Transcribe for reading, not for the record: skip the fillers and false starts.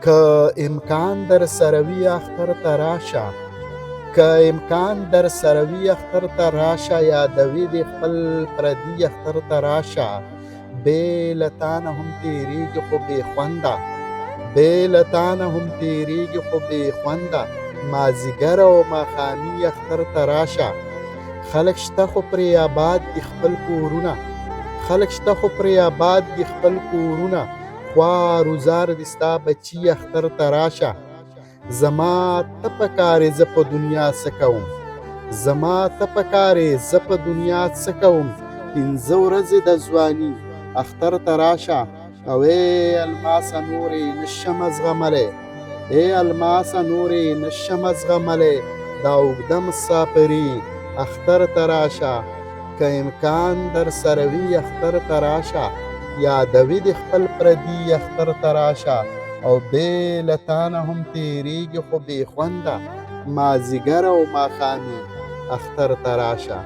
که امکان در سره وي اختر ته راشه، که امکان در سره وي اختر ته راشه، یادوي دې خپل پردي اختر ته راشه. بې له تا نه هم تېرېږي خو بې خونده، بې له تا نه هم تېرېږي خو بې خونده. مازدیګر او ماښامي اختر ته راشه. خلک شته خو پرې آباد دي خپل کورونه، خلک شته خو پرې آباد دي خپل کورونه. خوار و زار دي ستا بچي اختر ته راشه. زما ته پکارې زه په دنیا څه کوم، زما ته پکارې زه په دنیا څه کوم. 15 ورځې د ځواني اختر ته راشه. او ای الماسه نورې نشم زغملی، ای الماسه نورې نشم زغملی. دا اوږده مسافري اختر ته راشه. که امکان در سره وي اختر ته راشه، یادوي دې خپل پردي اختر ته راشه. او بې له تا نه هم تېرېږي خو بې خونده. مازدیګر او ماښامي اختر ته راشه.